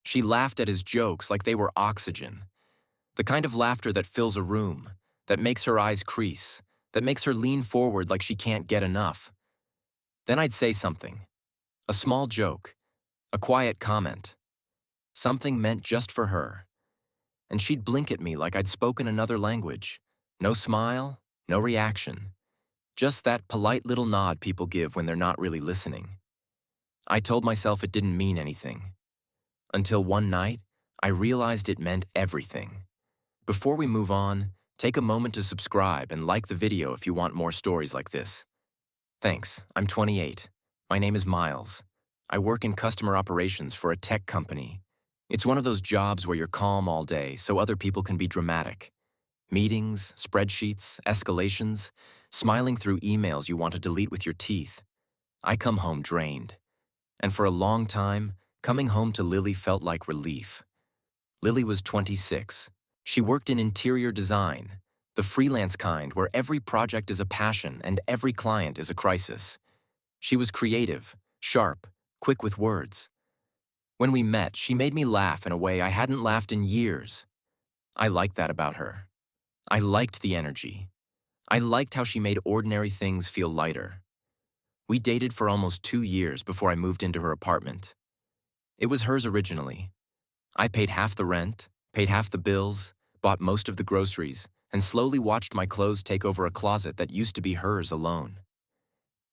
She laughed at his jokes like they were oxygen. The kind of laughter that fills a room, that makes her eyes crease, that makes her lean forward like she can't get enough. Then I'd say something. A small joke. A quiet comment. Something meant just for her. And she'd blink at me like I'd spoken another language. No smile, no reaction. Just that polite little nod people give when they're not really listening. I told myself it didn't mean anything. Until one night, I realized it meant everything. Before we move on, take a moment to subscribe and like the video if you want more stories like this. Thanks, I'm 28. My name is Miles. I work in customer operations for a tech company. It's one of those jobs where you're calm all day so other people can be dramatic. Meetings, spreadsheets, escalations, smiling through emails you want to delete with your teeth. I come home drained. And for a long time, coming home to Lily felt like relief. Lily was 26. She worked in interior design, the freelance kind where every project is a passion and every client is a crisis. She was creative, sharp, quick with words. When we met, she made me laugh in a way I hadn't laughed in years. I liked that about her. I liked the energy. I liked how she made ordinary things feel lighter. We dated for almost 2 years before I moved into her apartment. It was hers originally. I paid half the rent, paid half the bills, bought most of the groceries, and slowly watched my clothes take over a closet that used to be hers alone.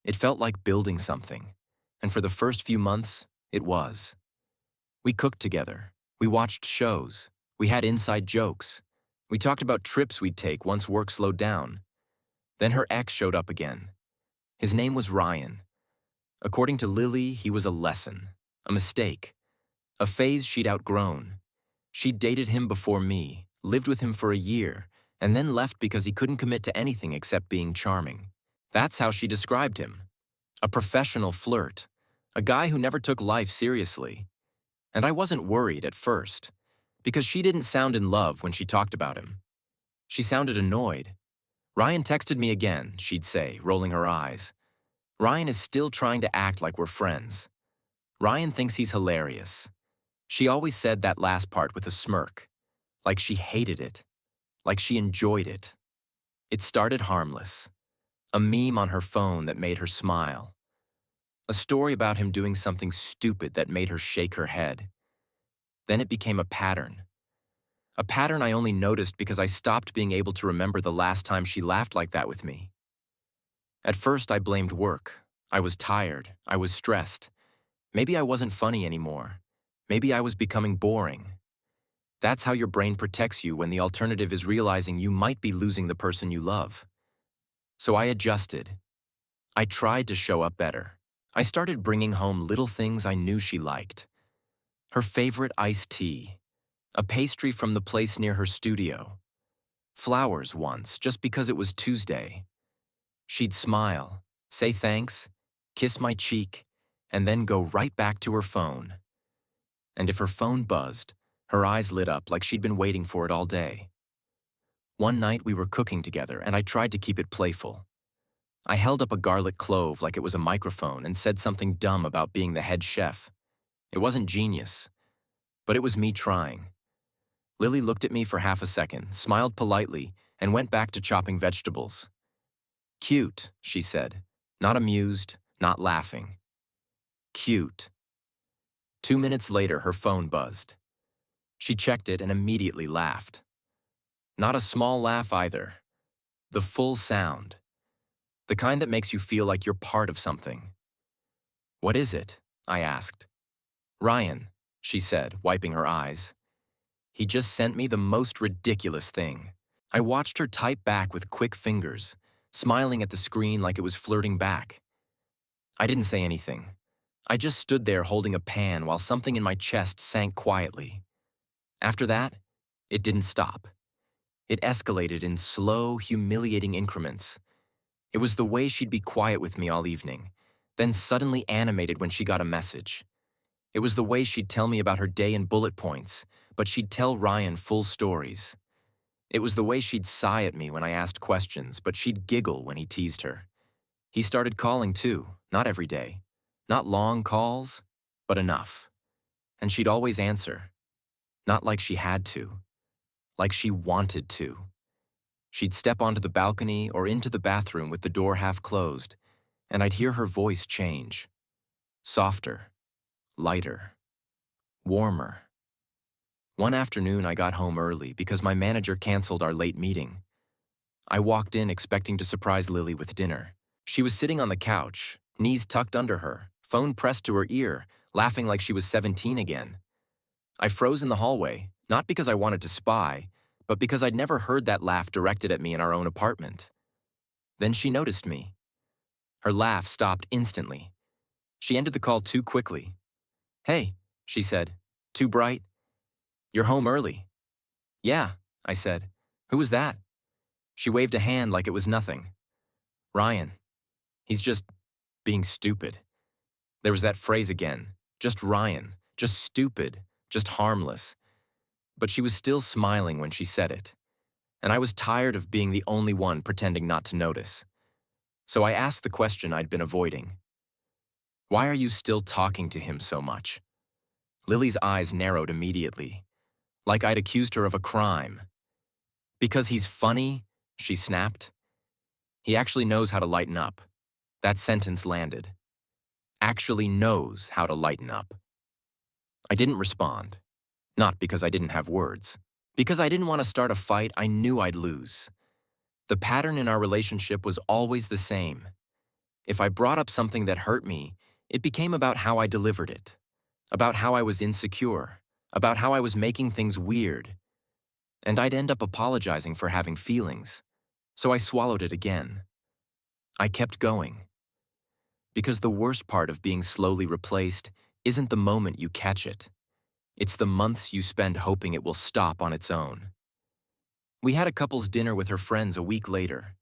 It felt like building something, and for the first few months, it was. We cooked together, we watched shows, we had inside jokes, we talked about trips we'd take once work slowed down. Then her ex showed up again. His name was Ryan. According to Lily, he was a lesson, a mistake, a phase she'd outgrown. She'd dated him before me, lived with him for a year, and then left because he couldn't commit to anything except being charming. That's how she described him. A professional flirt, a guy who never took life seriously. And I wasn't worried at first, because she didn't sound in love when she talked about him. She sounded annoyed. Ryan texted me again, she'd say, rolling her eyes. Ryan is still trying to act like we're friends. Ryan thinks he's hilarious. She always said that last part with a smirk, like she hated it, like she enjoyed it. It started harmless. A meme on her phone that made her smile. A story about him doing something stupid that made her shake her head. Then it became a pattern. A pattern I only noticed because I stopped being able to remember the last time she laughed like that with me. At first, I blamed work. I was tired. I was stressed. Maybe I wasn't funny anymore. Maybe I was becoming boring. That's how your brain protects you when the alternative is realizing you might be losing the person you love. So I adjusted. I tried to show up better. I started bringing home little things I knew she liked. Her favorite iced tea, a pastry from the place near her studio, flowers once just because it was Tuesday. She'd smile, say thanks, kiss my cheek, and then go right back to her phone. And if her phone buzzed, her eyes lit up like she'd been waiting for it all day. One night we were cooking together and I tried to keep it playful. I held up a garlic clove like it was a microphone and said something dumb about being the head chef. It wasn't genius, but it was me trying. Lily looked at me for half a second, smiled politely, and went back to chopping vegetables. Cute, she said, not amused, not laughing. Cute. 2 minutes later, her phone buzzed. She checked it and immediately laughed. Not a small laugh either. The full sound. The kind that makes you feel like you're part of something. What is it? I asked. Ryan, she said, wiping her eyes. He just sent me the most ridiculous thing. I watched her type back with quick fingers, smiling at the screen like it was flirting back. I didn't say anything. I just stood there holding a pan while something in my chest sank quietly. After that, it didn't stop. It escalated in slow, humiliating increments. It was the way she'd be quiet with me all evening, then suddenly animated when she got a message. It was the way she'd tell me about her day in bullet points, but she'd tell Ryan full stories. It was the way she'd sigh at me when I asked questions, but she'd giggle when he teased her. He started calling too, not every day. Not long calls, but enough. And she'd always answer, not like she had to, like she wanted to. She'd step onto the balcony or into the bathroom with the door half closed, and I'd hear her voice change. Softer, lighter, warmer. One afternoon, I got home early because my manager canceled our late meeting. I walked in expecting to surprise Lily with dinner. She was sitting on the couch, knees tucked under her, phone pressed to her ear, laughing like she was 17 again. I froze in the hallway, not because I wanted to spy, but because I'd never heard that laugh directed at me in our own apartment. Then she noticed me. Her laugh stopped instantly. She ended the call too quickly. "Hey," she said. "Too bright? You're home early." "Yeah," I said. "Who was that?" She waved a hand like it was nothing. "Ryan. He's just being stupid." There was that phrase again. Just Ryan. Just stupid. Just harmless. But she was still smiling when she said it. And I was tired of being the only one pretending not to notice. So I asked the question I'd been avoiding. "Why are you still talking to him so much?" Lily's eyes narrowed immediately, like I'd accused her of a crime. "Because he's funny," she snapped. "He actually knows how to lighten up." That sentence landed. Actually knows how to lighten up. I didn't respond. Not because I didn't have words. Because I didn't want to start a fight I knew I'd lose. The pattern in our relationship was always the same. If I brought up something that hurt me, it became about how I delivered it, about how I was insecure, about how I was making things weird. And I'd end up apologizing for having feelings. So I swallowed it again. I kept going. Because the worst part of being slowly replaced isn't the moment you catch it. It's the months you spend hoping it will stop on its own. We had a couple's dinner with her friends a week later.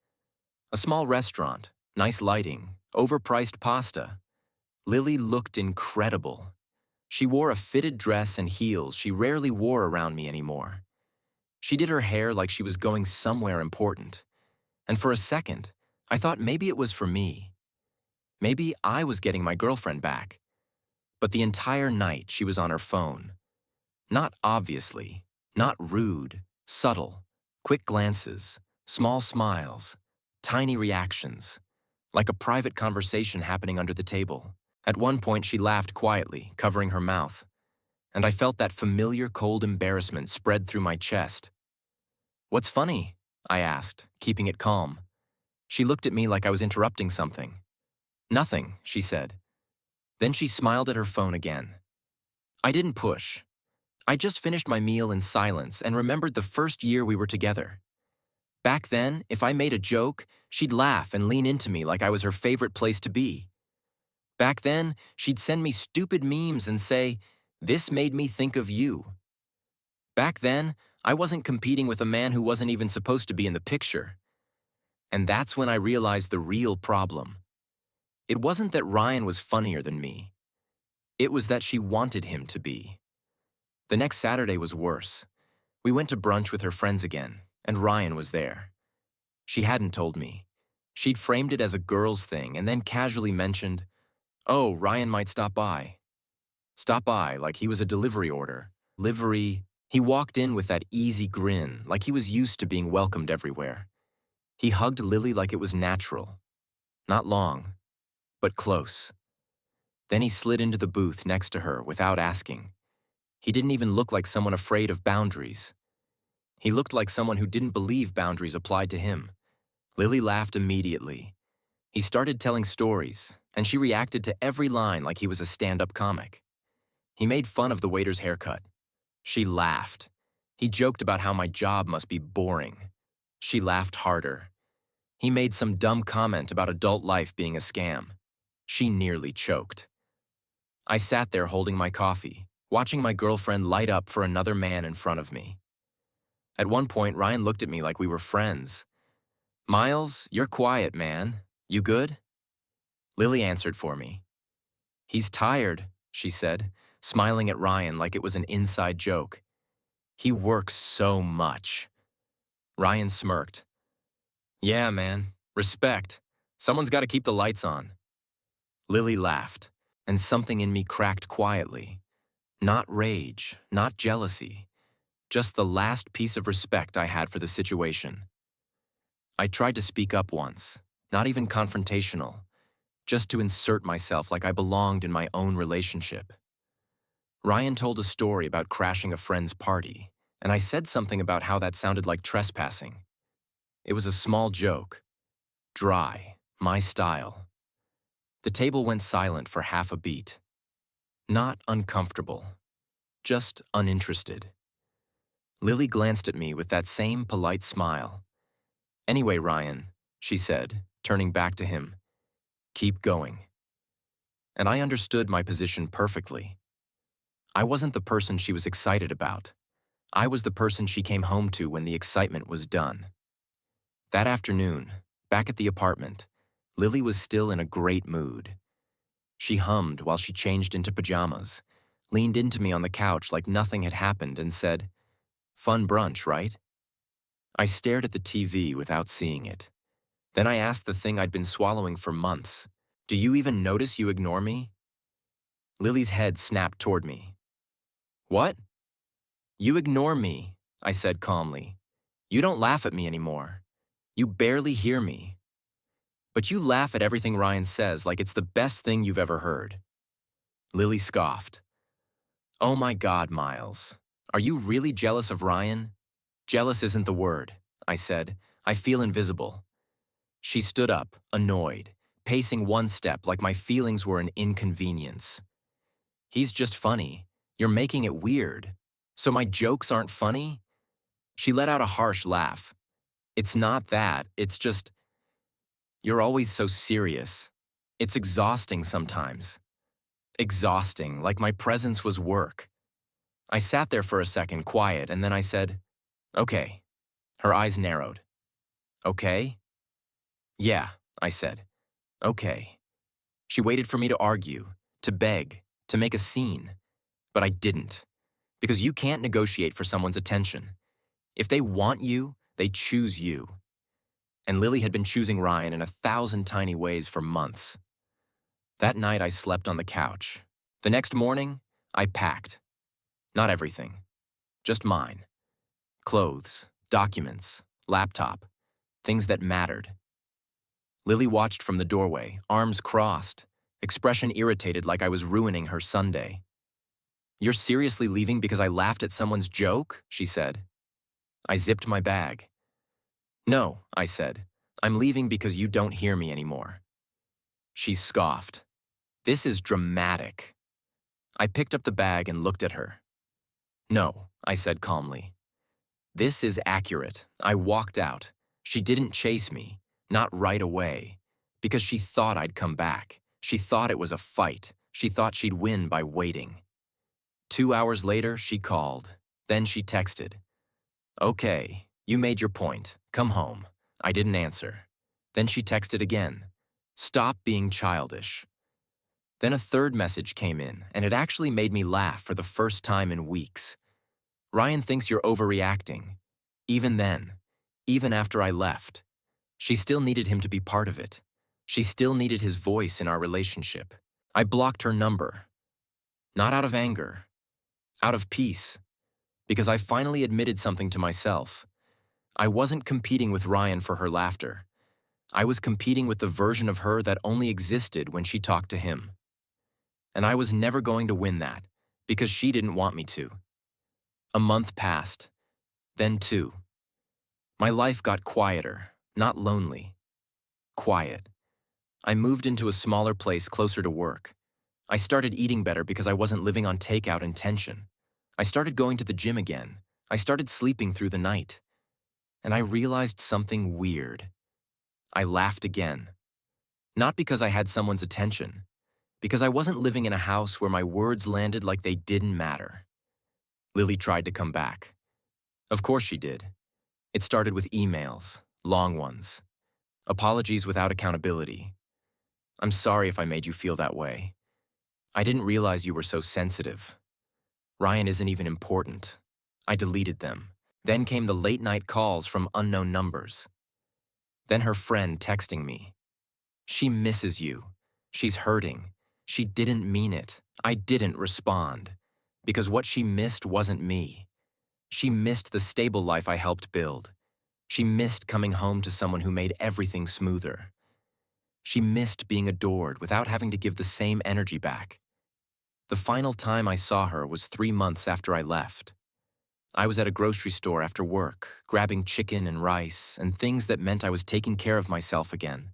A small restaurant, nice lighting, overpriced pasta. Lily looked incredible. She wore a fitted dress and heels she rarely wore around me anymore. She did her hair like she was going somewhere important. And for a second, I thought maybe it was for me. Maybe I was getting my girlfriend back. But the entire night she was on her phone. Not obviously, not rude, subtle, quick glances, small smiles, tiny reactions, like a private conversation happening under the table. At one point she laughed quietly, covering her mouth, and I felt that familiar cold embarrassment spread through my chest. "What's funny?" I asked, keeping it calm. She looked at me like I was interrupting something. "Nothing," she said. Then she smiled at her phone again. I didn't push. I just finished my meal in silence and remembered the first year we were together. Back then, if I made a joke, she'd laugh and lean into me like I was her favorite place to be. Back then, she'd send me stupid memes and say, "This made me think of you." Back then, I wasn't competing with a man who wasn't even supposed to be in the picture. And that's when I realized the real problem. It wasn't that Ryan was funnier than me. It was that she wanted him to be. The next Saturday was worse. We went to brunch with her friends again, and Ryan was there. She hadn't told me. She'd framed it as a girl's thing and then casually mentioned, "Oh, Ryan might stop by." Stop by like he was a delivery order. Livery. He walked in with that easy grin, like he was used to being welcomed everywhere. He hugged Lily like it was natural. Not long, but close. Then he slid into the booth next to her without asking. He didn't even look like someone afraid of boundaries. He looked like someone who didn't believe boundaries applied to him. Lily laughed immediately. He started telling stories, and she reacted to every line like he was a stand-up comic. He made fun of the waiter's haircut. She laughed. He joked about how my job must be boring. She laughed harder. He made some dumb comment about adult life being a scam. She nearly choked. I sat there holding my coffee, watching my girlfriend light up for another man in front of me. At one point, Ryan looked at me like we were friends. "Miles, you're quiet, man. You good?" Lily answered for me. "He's tired," she said, smiling at Ryan like it was an inside joke. "He works so much." Ryan smirked. "Yeah, man. Respect. Someone's got to keep the lights on." Lily laughed, and something in me cracked quietly. Not rage, not jealousy, just the last piece of respect I had for the situation. I tried to speak up once, not even confrontational, just to insert myself like I belonged in my own relationship. Ryan told a story about crashing a friend's party, and I said something about how that sounded like trespassing. It was a small joke, dry, my style. The table went silent for half a beat. Not uncomfortable, just uninterested. Lily glanced at me with that same polite smile. "Anyway, Ryan," she said, turning back to him, "keep going." And I understood my position perfectly. I wasn't the person she was excited about. I was the person she came home to when the excitement was done. That afternoon, back at the apartment, Lily was still in a great mood. She hummed while she changed into pajamas, leaned into me on the couch like nothing had happened and said, "Fun brunch, right?" I stared at the TV without seeing it. Then I asked the thing I'd been swallowing for months, "Do you even notice you ignore me?" Lily's head snapped toward me. "What?" "You ignore me," I said calmly. "You don't laugh at me anymore. You barely hear me. But you laugh at everything Ryan says like it's the best thing you've ever heard." Lily scoffed. "Oh my God, Miles. Are you really jealous of Ryan?" "Jealous isn't the word," I said. "I feel invisible." She stood up, annoyed, pacing one step like my feelings were an inconvenience. "He's just funny. You're making it weird. So my jokes aren't funny?" She let out a harsh laugh. "It's not that, it's just, you're always so serious. It's exhausting sometimes." Exhausting, like my presence was work. I sat there for a second, quiet, and then I said, "Okay." Her eyes narrowed. "Okay?" "Yeah," I said. "Okay." She waited for me to argue, to beg, to make a scene. But I didn't. Because you can't negotiate for someone's attention. If they want you, they choose you. And Lily had been choosing Ryan in 1,000 tiny ways for months. That night I slept on the couch. The next morning, I packed. Not everything. Just mine. Clothes, documents, laptop, things that mattered. Lily watched from the doorway, arms crossed, expression irritated like I was ruining her Sunday. "You're seriously leaving because I laughed at someone's joke?" she said. I zipped my bag. "No," I said. "I'm leaving because you don't hear me anymore." She scoffed. "This is dramatic." I picked up the bag and looked at her. "No," I said calmly. "This is accurate. I walked out. She didn't chase me, not right away, because she thought I'd come back. She thought it was a fight. She thought she'd win by waiting. 2 hours later, she called. Then she texted. "Okay, you made your point. Come home." I didn't answer. Then she texted again. "Stop being childish." Then a third message came in, and it actually made me laugh for the first time in weeks. "Ryan thinks you're overreacting." Even then, even after I left, she still needed him to be part of it. She still needed his voice in our relationship. I blocked her number. Not out of anger, out of peace. Because I finally admitted something to myself. I wasn't competing with Ryan for her laughter. I was competing with the version of her that only existed when she talked to him. And I was never going to win that, because she didn't want me to. A month passed, then two. My life got quieter, not lonely. Quiet. I moved into a smaller place closer to work. I started eating better because I wasn't living on takeout and tension. I started going to the gym again. I started sleeping through the night. And I realized something weird. I laughed again. Not because I had someone's attention, because I wasn't living in a house where my words landed like they didn't matter. Lily tried to come back. Of course she did. It started with emails, long ones. Apologies without accountability. "I'm sorry if I made you feel that way. I didn't realize you were so sensitive. Ryan isn't even important." I deleted them. Then came the late-night calls from unknown numbers. Then her friend texting me. "She misses you. She's hurting. She didn't mean it." I didn't respond. Because what she missed wasn't me. She missed the stable life I helped build. She missed coming home to someone who made everything smoother. She missed being adored without having to give the same energy back. The final time I saw her was 3 months after I left. I was at a grocery store after work, grabbing chicken and rice and things that meant I was taking care of myself again.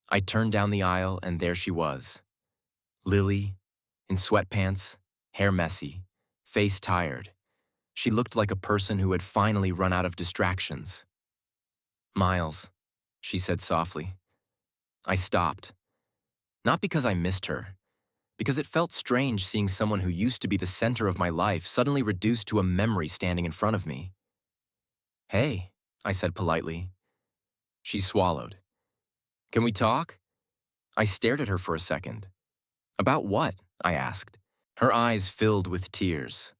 I turned down the aisle and there she was. Lily, in sweatpants, hair messy, face tired. She looked like a person who had finally run out of distractions. "Miles," she said softly. I stopped. Not because I missed her, because it felt strange seeing someone who used to be the center of my life suddenly reduced to a memory standing in front of me. "Hey," I said politely. She swallowed. "Can we talk?" I stared at her for a second. "About what?" I asked. Her eyes filled with tears.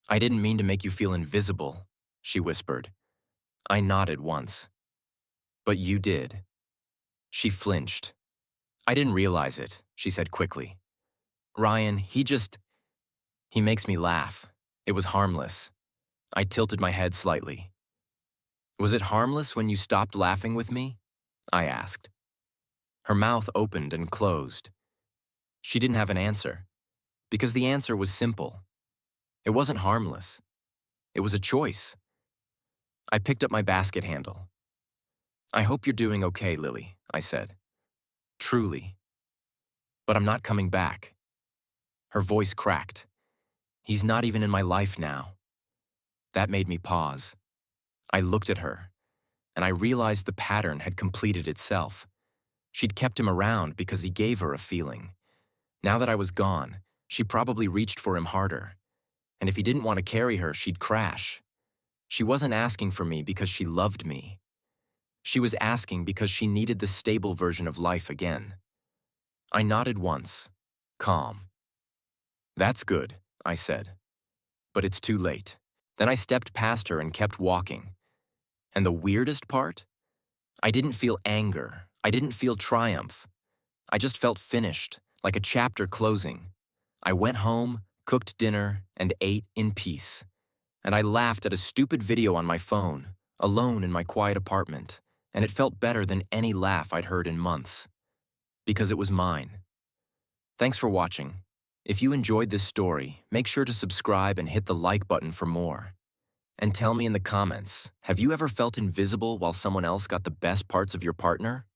"I didn't mean to make you feel invisible," she whispered. I nodded once. "But you did." She flinched. "I didn't realize it," she said quickly. "Ryan, he makes me laugh. It was harmless." I tilted my head slightly. "Was it harmless when you stopped laughing with me?" I asked. Her mouth opened and closed. She didn't have an answer, because the answer was simple. It wasn't harmless. It was a choice. I picked up my basket handle. "I hope you're doing okay, Lily," I said. "Truly. But I'm not coming back." Her voice cracked. "He's not even in my life now." That made me pause. I looked at her, and I realized the pattern had completed itself. She'd kept him around because he gave her a feeling. Now that I was gone, she probably reached for him harder. And if he didn't want to carry her, she'd crash. She wasn't asking for me because she loved me. She was asking because she needed the stable version of life again. I nodded once, calm. "That's good," I said. "But it's too late." Then I stepped past her and kept walking. And the weirdest part? I didn't feel anger. I didn't feel triumph. I just felt finished, like a chapter closing. I went home, cooked dinner, and ate in peace. And I laughed at a stupid video on my phone, alone in my quiet apartment, and it felt better than any laugh I'd heard in months. Because it was mine. Thanks for watching. If you enjoyed this story, make sure to subscribe and hit the like button for more. And tell me in the comments, have you ever felt invisible while someone else got the best parts of your partner?